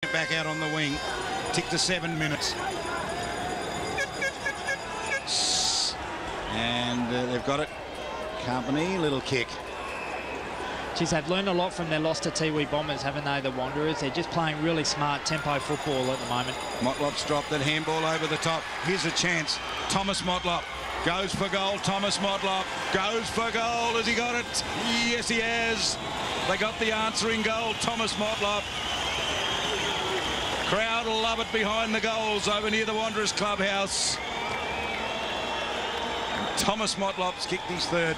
Back out on the wing. Tick to 7 minutes. And they've got it. Company, little kick. Geez, they've learned a lot from their loss to Tiwi Bombers, haven't they, the Wanderers? They're just playing really smart tempo football at the moment. Motlop's dropped that handball over the top. Here's a chance. Thomas Motlop goes for goal. Thomas Motlop goes for goal. Has he got it? Yes, he has. They got the answering goal. Thomas Motlop. Crowd will love it behind the goals over near the Wanderers clubhouse. And Thomas Motlop's kicked his third.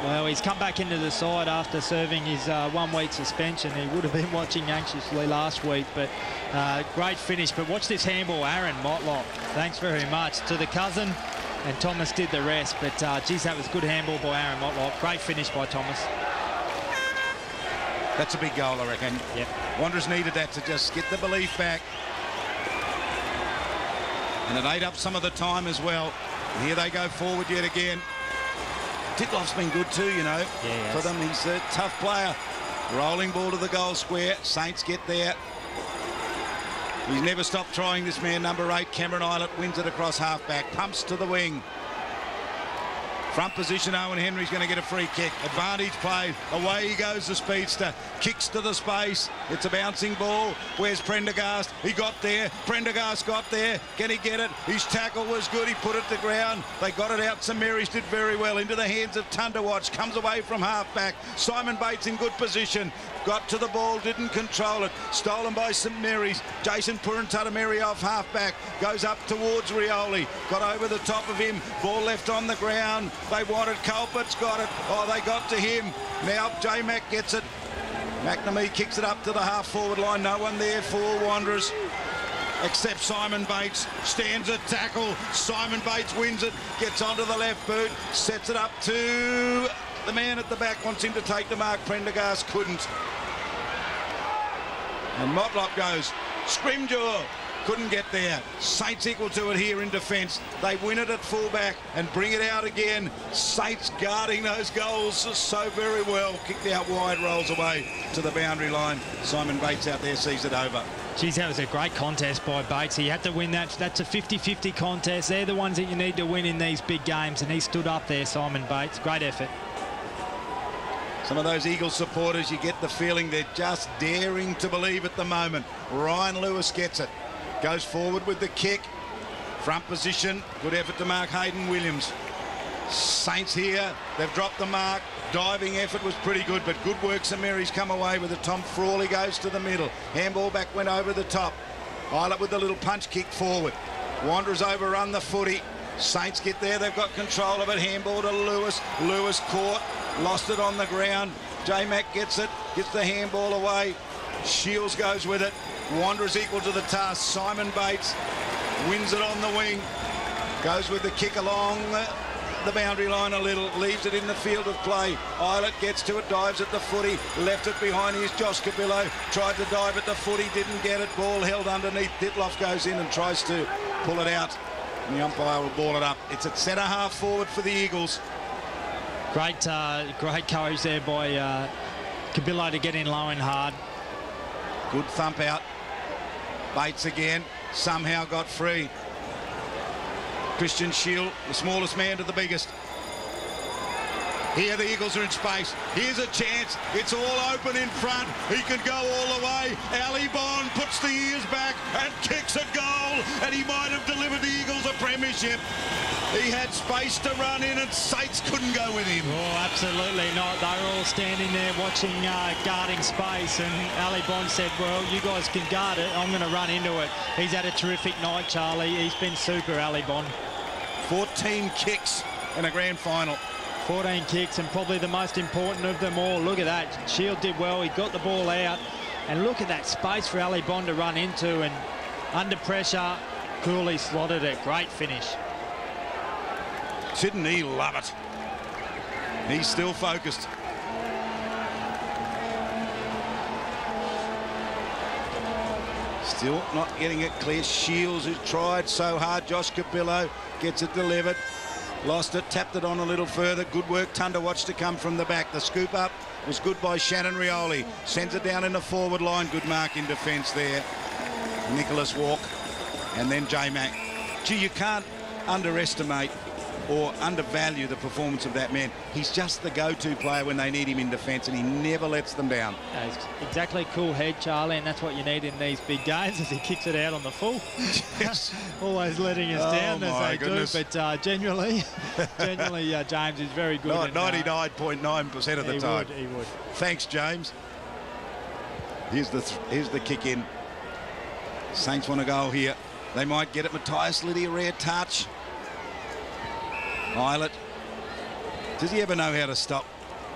Well, he's come back into the side after serving his 1 week suspension. He would have been watching anxiously last week, but great finish. But watch this handball, Aaron Motlop. Thanks very much to the cousin, and Thomas did the rest. But geez, that was good handball by Aaron Motlop. Great finish by Thomas. That's a big goal, I reckon. Yep. Wanderers needed that to just get the belief back. And it ate up some of the time as well. And here they go forward yet again. Titloff's been good too, you know, for them. He's a tough player. Rolling ball to the goal square. Saints get there. He's never stopped trying, this man, number 8, Cameron Eilert, wins it across half-back. Pumps to the wing. Front position, Owen Henry's going to get a free kick. Advantage play. Away he goes, the speedster. Kicks to the space. It's a bouncing ball. Where's Prendergast? He got there. Prendergast got there. Can he get it? His tackle was good. He put it to ground. They got it out. St Mary's did very well. Into the hands of Tunderwatch. Comes away from half-back. Simon Bates in good position. Got to the ball, didn't control it. Stolen by St Mary's. Jason Purantatameri off half-back. Goes up towards Rioli. Got over the top of him. Ball left on the ground. They wanted. Culpert's got it. Oh, they got to him. Now J-Mac gets it. McNamee kicks it up to the half-forward line. No one there for Wanderers except Simon Bates. Stands a tackle. Simon Bates wins it. Gets onto the left boot. Sets it up to the man at the back. Wants him to take the mark. Prendergast couldn't. And Motlop goes. Scrimgeour. Couldn't get there. Saints equal to it here in defence. They win it at fullback and bring it out again. Saints guarding those goals so very well. Kicked out wide, rolls away to the boundary line. Simon Bates out there sees it over. Geez, that was a great contest by Bates. He had to win that. That's a 50-50 contest. They're the ones that you need to win in these big games, and he stood up there, Simon Bates. Great effort. Some of those Eagles supporters, you get the feeling they're just daring to believe at the moment. Ryan Lewis gets it. Goes forward with the kick. Front position. Good effort to mark Hayden Williams. Saints here. They've dropped the mark. Diving effort was pretty good, but good work. St Mary's come away with it. Tom Frawley goes to the middle. Handball back went over the top. Eilert with the little punch kick forward. Wanderers overrun the footy. Saints get there. They've got control of it. Handball to Lewis. Lewis caught. Lost it on the ground. J-Mac gets it. Gets the handball away. Shields goes with it. Wanderers equal to the task. Simon Bates wins it on the wing. Goes with the kick along the boundary line a little. Leaves it in the field of play. Eilert gets to it. Dives at the footy. Left it behind. Here's Josh Cabillo. Tried to dive at the footy. Didn't get it. Ball held underneath. Ditloff goes in and tries to pull it out. And the umpire will ball it up. It's at centre half forward for the Eagles. Great courage there by Cabillo to get in low and hard. Good thump out. Bates again. Somehow got free. Christian Shield, the smallest man to the biggest. Here the Eagles are in space. Here's a chance. It's all open in front. He could go all the way. Ali Bond puts the ears back and kicks a goal. And he might have delivered the Eagles a premiership. He had space to run in and Saints couldn't go with him. Oh, absolutely not. They were all standing there watching, guarding space. And Ali Bond said, well, you guys can guard it. I'm going to run into it. He's had a terrific night, Charlie. He's been super, Ali Bond. 14 kicks in a grand final. 14 kicks, and probably the most important of them all. Look at that. Shield did well. He got the ball out. And look at that space for Ali Bond to run into. And under pressure, coolly slotted it. Great finish. Didn't he love it? He's still focused. Still not getting it clear. Shields, who tried so hard. Josh Cabillo gets it delivered. Lost it, tapped it on a little further. Good work, Tunderwatch to come from the back. The scoop up was good by Shannon Rioli. Sends it down in the forward line. Good mark in defence there. Nicholas Walk, and then J-Mac. Gee, you can't underestimate or undervalue the performance of that man. He's just the go-to player when they need him in defence, and he never lets them down. He's exactly cool head, Charlie, and that's what you need in these big games as he kicks it out on the full. Yes. Always letting us down as they do, but genuinely, James is very good. 99.9% of the time. He would. Thanks, James. Here's the kick in. Saints want a goal here. They might get it. Matthias Liddy, a rare touch. Eilert. Does he ever know how to stop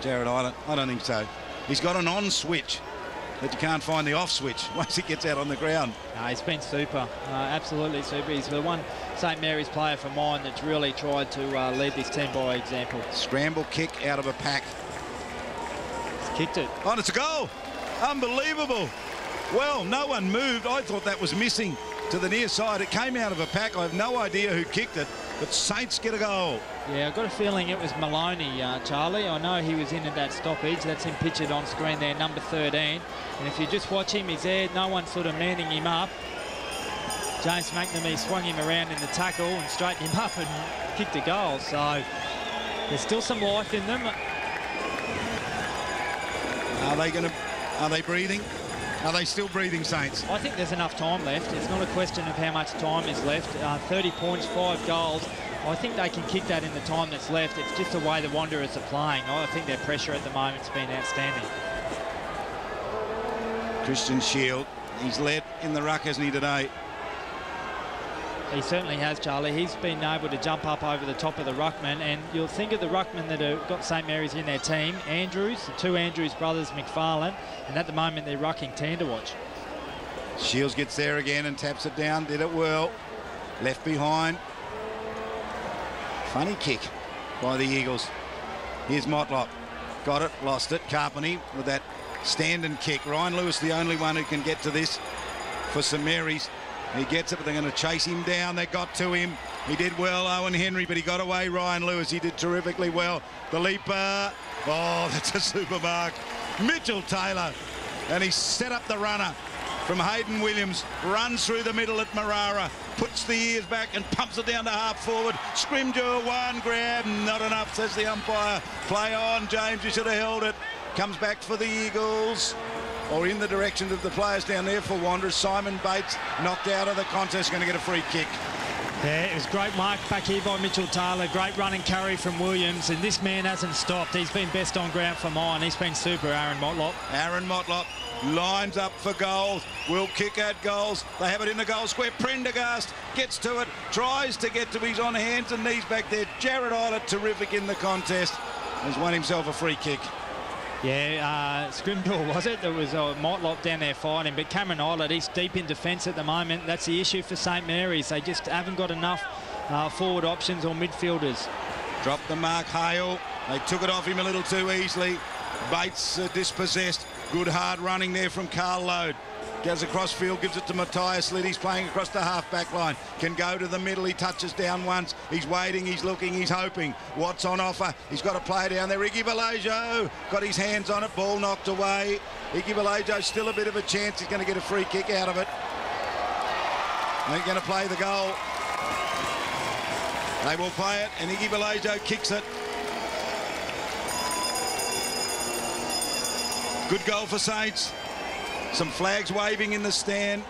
Jared Eilert? I don't think so. He's got an on switch, but you can't find the off switch once he gets out on the ground. No, he's been super, absolutely super. He's the one St Mary's player for mine that's really tried to lead this team by example. Scramble kick out of a pack. He's kicked it. Oh, and it's a goal. Unbelievable. Well, no one moved. I thought that was missing to the near side. It came out of a pack. I have no idea who kicked it, but Saints get a goal. Yeah, I've got a feeling it was Maloney, Charlie. I know he was in at that stoppage. That's him pictured on screen there, number 13. And if you just watch him, he's there. No one sort of manning him up. James McNamee swung him around in the tackle and straightened him up and kicked a goal. So there's still some life in them. Are they breathing? Are they still breathing, Saints? I think there's enough time left. It's not a question of how much time is left. 30 points, 5 goals. I think they can kick that in the time that's left. It's just the way the Wanderers are playing. I think their pressure at the moment has been outstanding. Christian Shield, he's led in the ruck, hasn't he, today? He certainly has, Charlie. He's been able to jump up over the top of the ruckman, and you'll think of the ruckmen that have got St Mary's in their team. Andrews, the two Andrews brothers, McFarlane, and at the moment they're rucking Tanderwatch. Shields gets there again and taps it down. Did it well. Left behind. Funny kick by the Eagles. Here's Motlop. Got it, lost it. Carpeney with that stand and kick. Ryan Lewis, the only one who can get to this for St Mary's. He gets it, but they're going to chase him down. They got to him. He did well, Owen Henry, but he got away. Ryan Lewis, he did terrifically well. The leaper. Oh, that's a super mark. Mitchell Taylor. And he set up the runner from Hayden Williams. Runs through the middle at Marara. Puts the ears back and pumps it down to half forward. Scrimgeour, one grab. Not enough, says the umpire. Play on, James. You should have held it. Comes back for the Eagles. Or in the direction of the players down there for Wanderers. Simon Bates knocked out of the contest, going to get a free kick. Yeah, it was great mark back here by Mitchell Taylor. Great run and carry from Williams, and this man hasn't stopped. He's been best on ground for mine. He's been super, Aaron Motlop. Aaron Motlop lines up for goals. Will kick at goals. They have it in the goal square. Prendergast gets to it, tries to get to his on hands and knees back there. Jared Eilert, terrific in the contest, has won himself a free kick. Yeah, Scrimgeour was it? There was Motlop down there fighting, but Cameron Eilert, he's deep in defence at the moment. That's the issue for St Mary's. They just haven't got enough forward options or midfielders. Dropped the mark, Hale. They took it off him a little too easily. Bates dispossessed. Good hard running there from Carl Load. Goes across field, gives it to Matthias Liddy. He's playing across the half-back line. Can go to the middle. He touches down once. He's waiting, he's looking, he's hoping. What's on offer? He's got a player down there. Iggy Balajo got his hands on it. Ball knocked away. Iggy Balajo still a bit of a chance. He's going to get a free kick out of it. They're going to play the goal. They will play it, and Iggy Balajo kicks it. Good goal for Saints. Some flags waving in the stand.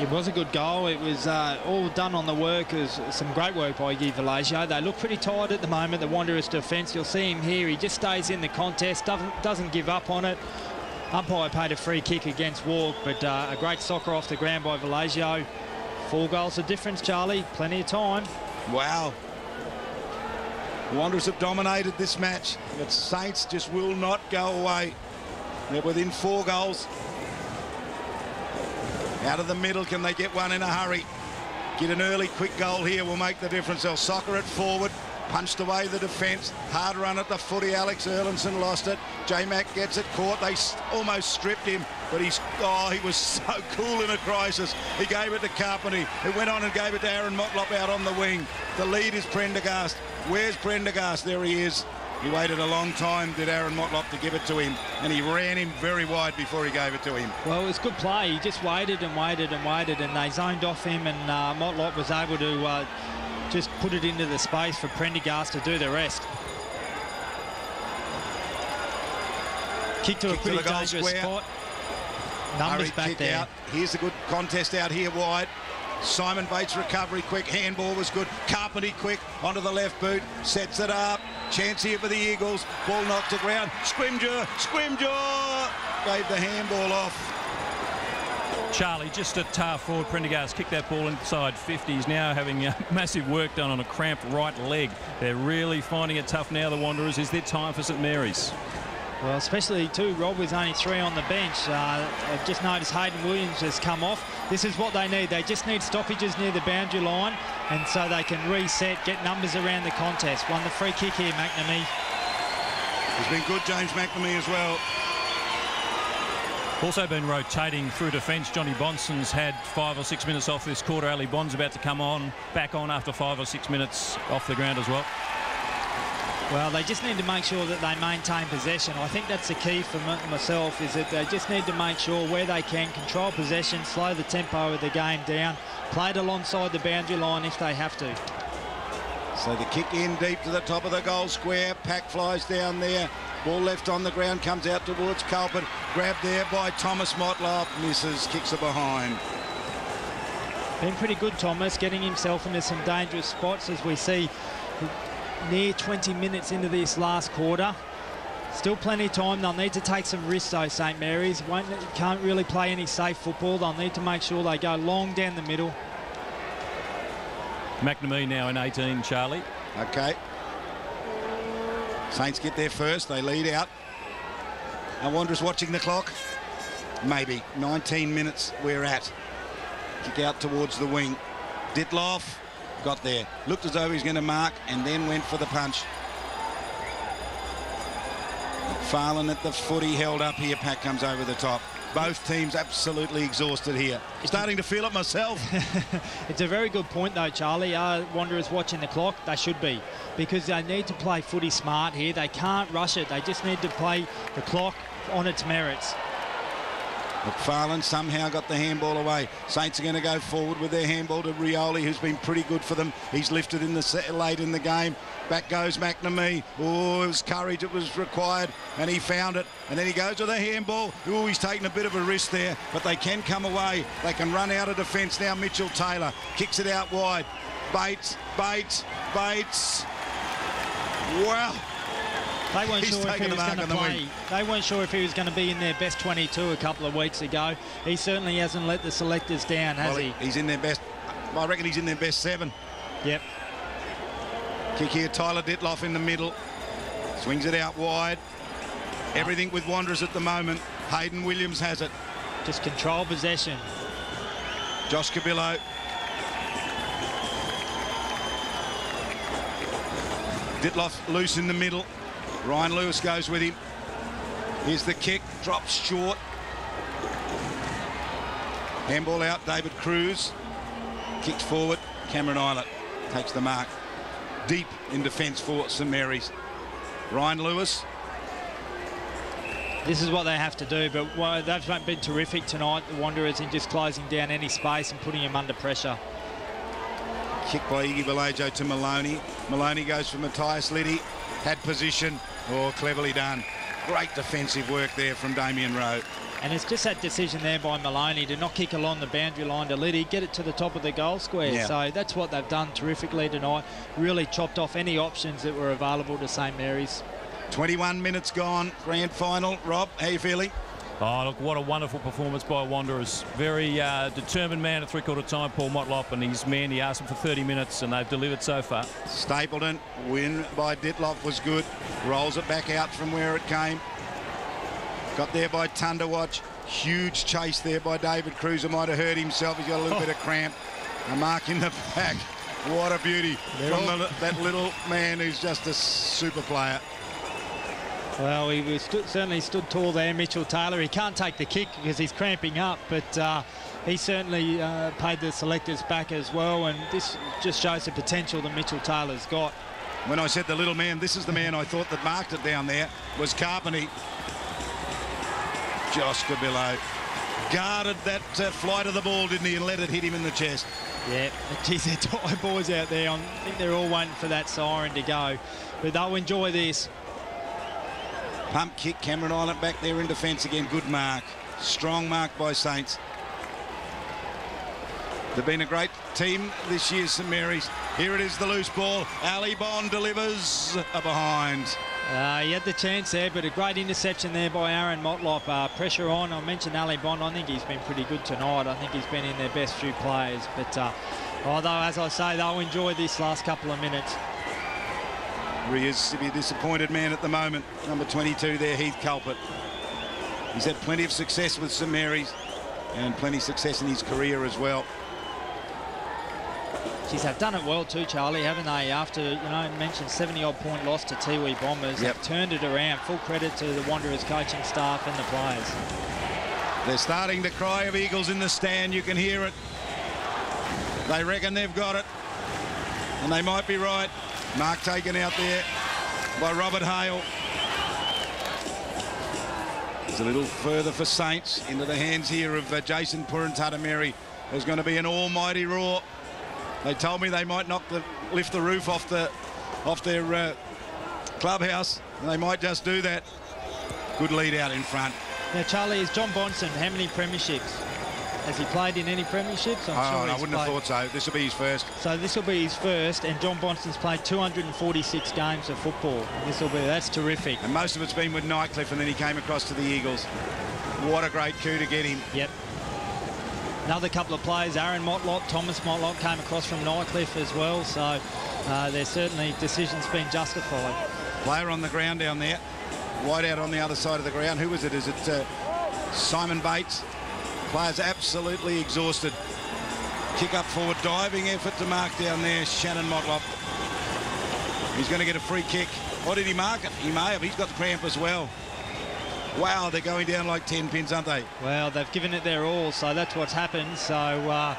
It was a good goal. It was all done on the work. It was some great work by Iggy Balajo. They look pretty tired at the moment, the Wanderers defence. You'll see him here. He just stays in the contest, doesn't give up on it. Umpire paid a free kick against Walk, but a great soccer off the ground by Balajo. 4 goals of difference, Charlie. Plenty of time. Wow. The Wanderers have dominated this match, but Saints just will not go away. They're within 4 goals. Out of the middle, can they get one in a hurry? Get an early, quick goal here will make the difference. They'll soccer it forward. Punched away the defence. Hard run at the footy. Alex Erlandson lost it. J-Mac gets it caught. They almost stripped him, but he was so cool in a crisis. He gave it to Carpeney. He went on and gave it to Aaron Motlop out on the wing. The lead is Prendergast. Where's Prendergast? There he is. He waited a long time, did Aaron Motlop, to give it to him, and he ran him very wide before he gave it to him. Well, it was good play. He just waited and waited and waited, and they zoned off him, and Motlop was able to just put it into the space for Prendergast to do the rest. Kick to a pretty dangerous spot. Numbers back there. Out. Here's a good contest out here wide. Simon Bates' recovery quick. Handball was good. Carpenter quick onto the left boot. Sets it up. Chance here for the Eagles. Ball knocked to ground. Scrimgeour gave the handball off. Charlie, just a tough forward. Prendergast kicked that ball inside 50. He's now having massive work done on a cramped right leg. They're really finding it tough now, the Wanderers. Is there time for St Mary's? Well, especially too, Rob, with only 3 on the bench. I've just noticed Hayden Williams has come off. This is what they need. They just need stoppages near the boundary line, and so they can reset, get numbers around the contest. Won the free kick here, McNamee. He's been good, James McNamee, as well. Also been rotating through defence. Johnny Bonson's had 5 or 6 minutes off this quarter. Ali Bond's about to come back on after 5 or 6 minutes off the ground as well. Well, they just need to make sure that they maintain possession. I think that's the key for myself, is that they just need to make sure where they can control possession, slow the tempo of the game down, play it alongside the boundary line if they have to. So the kick in deep to the top of the goal square. Pack flies down there. Ball left on the ground, comes out towards Culpert. Grabbed there by Thomas Motlop. Misses, kicks it behind. Been pretty good, Thomas, getting himself into some dangerous spots, as we see near 20 minutes into this last quarter. Still plenty of time. They'll need to take some risks, though, St Mary's. Can't really play any safe football. They'll need to make sure they go long down the middle. McNamee now in 18, Charlie. OK. Saints get there first. They lead out. Are Wanderers watching the clock? Maybe. 19 minutes we're at. Kick out towards the wing. Ditloff got there. Looked as though he was going to mark and then went for the punch. McFarlane at the footy, held up here. Pack comes over the top. Both teams absolutely exhausted here. Starting to feel it myself. It's a very good point, though, Charlie. Are Wanderers watching the clock? They should be, because they need to play footy smart here. They can't rush it. They just need to play the clock on its merits. McFarlane somehow got the handball away. Saints are going to go forward with their handball to Rioli, who's been pretty good for them. He's lifted in the late in the game. Back goes McNamee. Oh, it was courage. It was required, and he found it. And then he goes to the handball. Oh, he's taken a bit of a risk there, but they can come away. They can run out of defence now. Mitchell Taylor kicks it out wide. Bates. Wow. They weren't sure if he was going to play. They weren't sure if he was going to be in their best 22 a couple of weeks ago. He certainly hasn't let the selectors down, has he? He's in their best. I reckon he's in their best 7. Yep. Kick here, Tyler Ditloff in the middle. Swings it out wide. Everything with Wanderers at the moment. Hayden Williams has it. Just control possession. Josh Cabillo. Ditloff loose in the middle. Ryan Lewis goes with him. Here's the kick. Drops short. Handball out. David Cruz. Kicks forward. Cameron Eilert takes the mark. Deep in defence for St Mary's. Ryan Lewis. This is what they have to do, but they've been terrific tonight, the Wanderers, in just closing down any space and putting him under pressure. Kick by Iggy Vallejo to Maloney. Maloney goes for Matthias Liddy. Had position. Oh, cleverly done. Great defensive work there from Damien Rowe. And it's just that decision there by Maloney to not kick along the boundary line to Liddy, get it to the top of the goal square. Yeah. So that's what they've done terrifically tonight. Really chopped off any options that were available to St Mary's. 21 minutes gone. Grand final. Rob, how are you feeling? Oh, look, what a wonderful performance by Wanderers. Very determined man at three-quarter time, Paul Motlop, and his man, he asked him for 30 minutes, and they've delivered so far. Stapleton, win by Ditloff was good. Rolls it back out from where it came. Got there by Tunderwatch. Huge chase there by David Cruz, who might have hurt himself. He's got a little bit of cramp. A mark in the back. What a beauty from that little man who's just a super player. Well, he certainly stood tall there, Mitchell Taylor. He can't take the kick because he's cramping up, but he certainly paid the selectors back as well, and this just shows the potential that Mitchell Taylor's got. When I said the little man, this is the man I thought that marked it down there, was Carpentry. Josh Curbelo guarded that flight of the ball, didn't he, and let it hit him in the chest. Yeah, geez, they're tired boys out there. I think they're all waiting for that siren to go, but they'll enjoy this. Pump kick, Cameron Island back there in defence again. Good mark. Strong mark by Saints. They've been a great team this year, St Mary's. Here it is, the loose ball. Ali Bond delivers a behind. He had the chance there, but a great interception there by Aaron Motlop. Pressure on. I mentioned Ali Bond. I think he's been pretty good tonight. I think he's been in their best few players. But although, as I say, they'll enjoy this last couple of minutes. He is to be a disappointed man at the moment. Number 22 there, Heath Culpert. He's had plenty of success with St Mary's and plenty of success in his career as well. Geez, they've done it well too, Charlie, haven't they? After, you know, mentioned 70-odd point loss to Tiwi Bombers. Yep. They've turned it around. Full credit to the Wanderers coaching staff and the players. They're starting to cry of Eagles in the stand. You can hear it. They reckon they've got it. And they might be right. Mark taken out there by Robert Hale. It's a little further for Saints. Into the hands here of Jason Purantatameri. There's going to be an almighty roar. They told me they might lift the roof off their clubhouse. And they might just do that. Good lead out in front. Now, Charlie, is John Bonson, how many premierships? Has he played in any premierships? I wouldn't have thought so. This will be his first. So this will be his first, and John Bonson's played 246 games of football. That's terrific. And most of it's been with Nightcliff, and then he came across to the Eagles. What a great coup to get him. Yep. Another couple of players, Aaron Motlop, Thomas Motlop came across from Nightcliff as well, so there's certainly decisions been justified. Player on the ground down there. Wide out on the other side of the ground. Who is it? Is it Simon Bates? Players absolutely exhausted. Kick up forward, diving effort to mark down there. Shannon Motlop. He's going to get a free kick. Or did he mark it? He may have. He's got the cramp as well. Wow, they're going down like 10 pins, aren't they? Well, they've given it their all, so that's what's happened. So I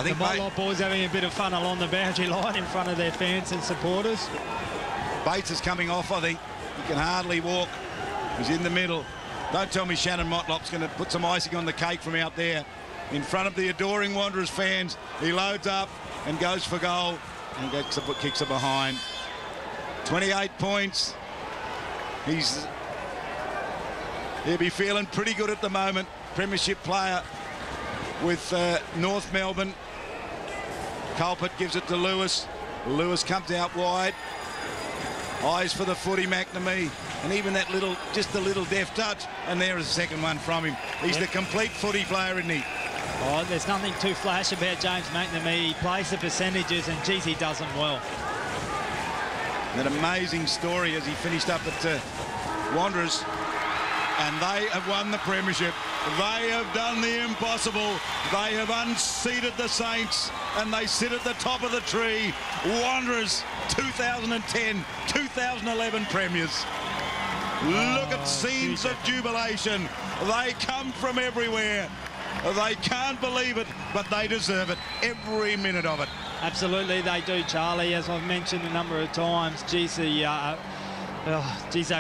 think the Motlop boys having a bit of fun along the boundary line in front of their fans and supporters. Bates is coming off, I think. He can hardly walk. He's in the middle. Don't tell me Shannon Motlop's going to put some icing on the cake from out there. In front of the adoring Wanderers fans, he loads up and goes for goal and kicks it behind. 28 points. He'll be feeling pretty good at the moment. Premiership player with North Melbourne. Culpert gives it to Lewis. Lewis comes out wide. Eyes for the footy, McNamee. And even that just a little deft touch. And there is a second one from him. He's the complete footy player, isn't he? Oh, there's nothing too flash about James McNamee. He plays the percentages, and geez, he does them well. That amazing story as he finished up at Wanderers. And they have won the premiership. They have done the impossible. They have unseated the Saints, and they sit at the top of the tree. Wanderers, 2010, 2011 premiers. Look at scenes of jubilation. They come from everywhere. They can't believe it, but they deserve it, every minute of it. Absolutely, they do, Charlie. As I've mentioned a number of times, geez, they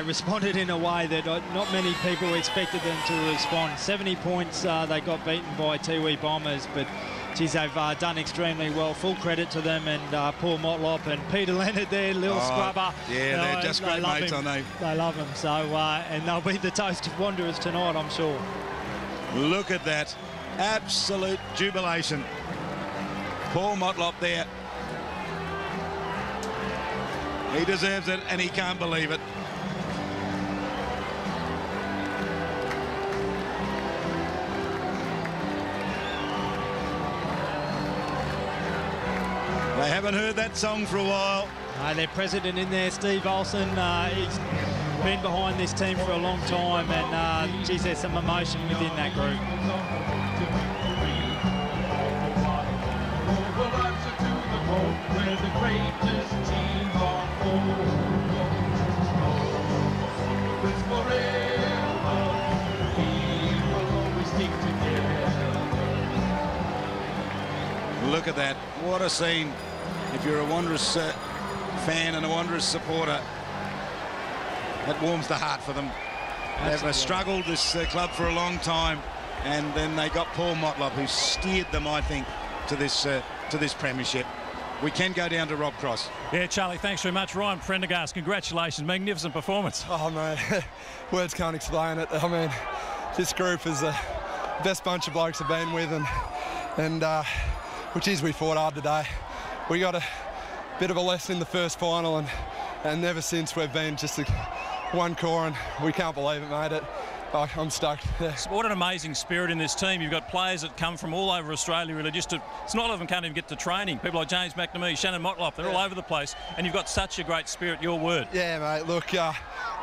responded in a way that not many people expected them to respond. 70 points, they got beaten by Tiwi Bombers, but geez, they've done extremely well. Full credit to them, and Paul Motlop and Peter Leonard there, little scrubber. Yeah, they're just great mates, aren't they? They love him. So, and they'll be the toast of Wanderers tonight, I'm sure. Look at that. Absolute jubilation. Paul Motlop there. He deserves it, and he can't believe it. They haven't heard that song for a while. Their president in there, Steve Olsen, he's been behind this team for a long time, and geez, there's some emotion within that group. Look at that. What a scene. If you're a Wanderers fan and a Wanderers supporter, that warms the heart for them. They've struggled, this club, for a long time, and then they got Paul Motlop, who steered them, I think, to this premiership. We can go down to Rob Cross. Yeah, Charlie, thanks very much. Ryan Prendergast, congratulations. Magnificent performance. Oh, mate, words can't explain it. I mean, this group is the best bunch of blokes I've been with, and which is we fought hard today. We got a bit of a lesson in the first final, and ever since we've been just one core, and we can't believe it, mate. I'm stoked. Yeah. What an amazing spirit in this team. You've got players that come from all over Australia, really. It's not all of them can't even get to training. People like James McNamee, Shannon Motlop, they're all over the place, and you've got such a great spirit. Your word. Yeah, mate. Look,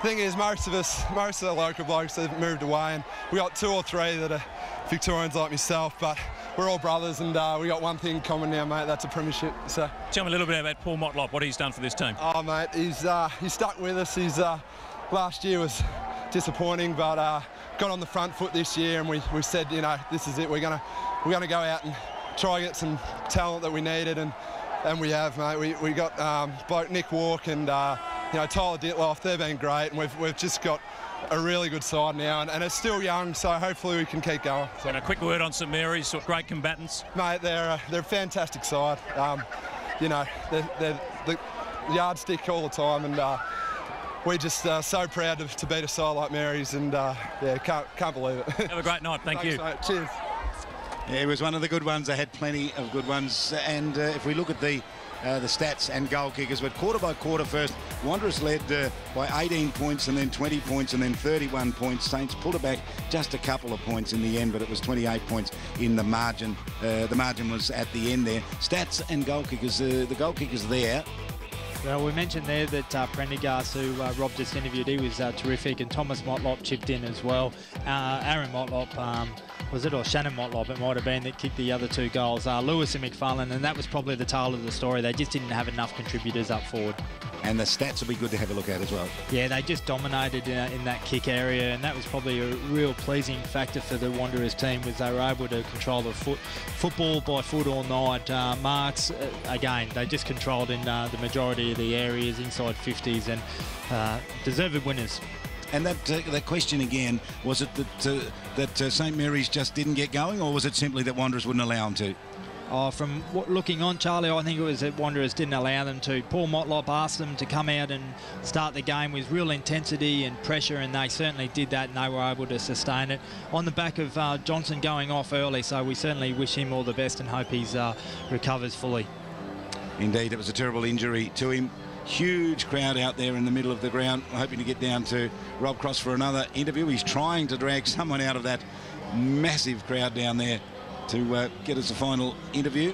thing is, most of the local blokes have moved away, and we got 2 or 3 that are Victorians like myself, but we're all brothers, and we got one thing in common now, mate. That's a premiership. So tell me a little bit about Paul Motlop, what he's done for this team. Oh, mate, he's stuck with us. He's last year was disappointing, but got on the front foot this year, and we said, you know, this is it. We're gonna go out and try and get some talent that we needed, and we have, mate. We got bloke Nick Walk and you know, Tyler Ditloff. They've been great, and we've just got a really good side now, and it's still young, so hopefully we can keep going. So, and a quick word on St Mary's, great combatants. Mate, they're a fantastic side. You know, they're the yardstick all the time, and we're just so proud to beat a side like Mary's, and yeah, can't believe it. Have a great night. Thanks, you. Mate. Cheers. Yeah, it was one of the good ones. They had plenty of good ones, and if we look at the stats and goal kickers, but quarter by quarter first, Wanderers led by 18 points and then 20 points and then 31 points. Saints pulled it back just a couple of points in the end, but it was 28 points in the margin. The margin was at the end there. Stats and goal kickers, the goal kickers there. Well, we mentioned there that Prendergast, who Rob just interviewed, he was terrific, and Thomas Motlop chipped in as well. Aaron Motlop, was it, or Shannon Motlop, it might have been, that kicked the other 2 goals. Lewis and McFarlane, and that was probably the tale of the story. They just didn't have enough contributors up forward. And the stats will be good to have a look at as well. Yeah, they just dominated in that kick area, and that was probably a real pleasing factor for the Wanderers team, was they were able to control the football by foot all night. Marks, again, they just controlled in the majority of the areas, inside 50s, and deserved winners. And that question again, was it that St Mary's just didn't get going, or was it simply that Wanderers wouldn't allow them to? From looking on, Charlie, I think it was that Wanderers didn't allow them to. Paul Motlop asked them to come out and start the game with real intensity and pressure, and they certainly did that, and they were able to sustain it on the back of Johnson going off early. So we certainly wish him all the best and hope he's recovers fully. Indeed, it was a terrible injury to him. Huge crowd out there in the middle of the ground, hoping to get down to Rob Cross for another interview. He's trying to drag someone out of that massive crowd down there to get us a final interview.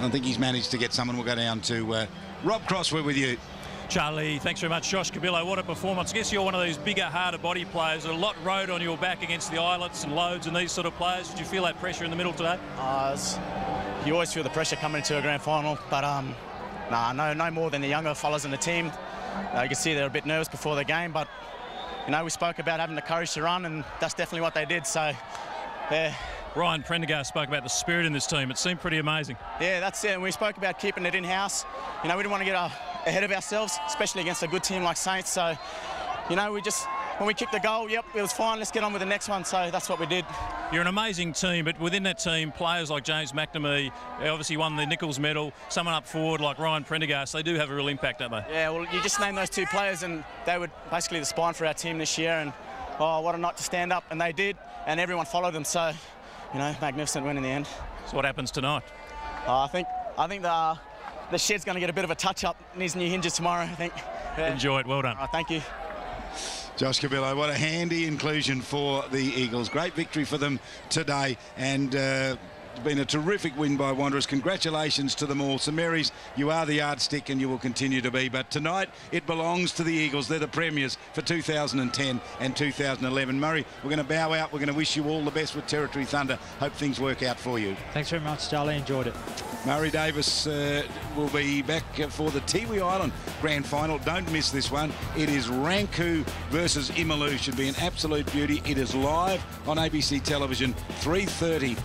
I think he's managed to get someone. We'll go down to Rob Cross. We're with you. Charlie, thanks very much. Josh Cabillo, what a performance. I guess you're one of those bigger, harder body players. A lot rode on your back against the Islets and Loads and these sort of players. Did you feel that pressure in the middle today? You always feel the pressure coming into a grand final, but no more than the younger fellas in the team. You can see they're a bit nervous before the game, but you know, we spoke about having the courage to run, and that's definitely what they did. So, yeah. Ryan Prendergast spoke about the spirit in this team. It seemed pretty amazing. Yeah, that's it. And we spoke about keeping it in-house. You know, we didn't want to get ahead of ourselves, especially against a good team like Saints. So, you know, when we kicked the goal, yep, it was fine. Let's get on with the next one. So that's what we did. You're an amazing team, but within that team, players like James McNamee, obviously won the Nichols medal, someone up forward like Ryan Prendergast, they do have a real impact, don't they? Yeah, well, you just named those 2 players, and they were basically the spine for our team this year. And, oh, what a night to stand up. And they did, and everyone followed them. So, you know, magnificent win in the end. So what happens tonight? I think the shed's going to get a bit of a touch-up. Needs new hinges tomorrow, I think. Yeah. Enjoy it. Well done. Thank you. Josh Cabillo, what a handy inclusion for the Eagles. Great victory for them today, and it's been a terrific win by Wanderers. Congratulations to them all. St Mary's, you are the yardstick and you will continue to be, but tonight it belongs to the Eagles. They're the premiers for 2010 and 2011. Murray, we're going to bow out. We're going to wish you all the best with Territory Thunder. Hope things work out for you. Thanks very much, Charlie. Enjoyed it. Murray Davis will be back for the Tiwi Island Grand Final. Don't miss this one. It is Ranku versus Imaloo. Should be an absolute beauty. It is live on ABC television, 3:30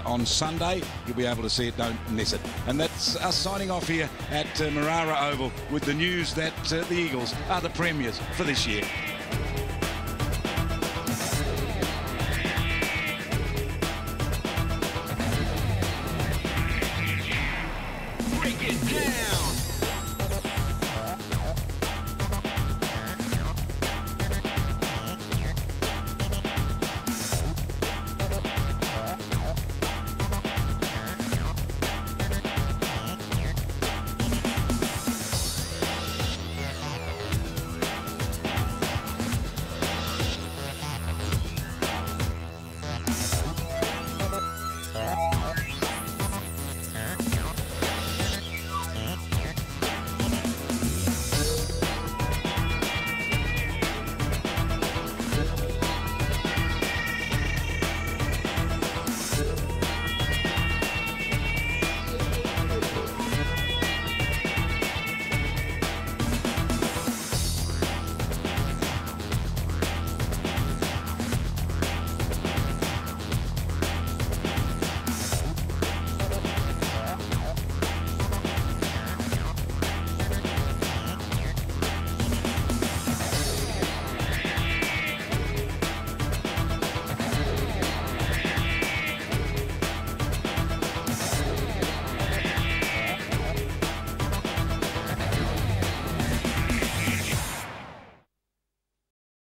on Sunday. You'll be able to see it. Don't miss it. And that's us signing off here at Marara Oval with the news that the Eagles are the premiers for this year.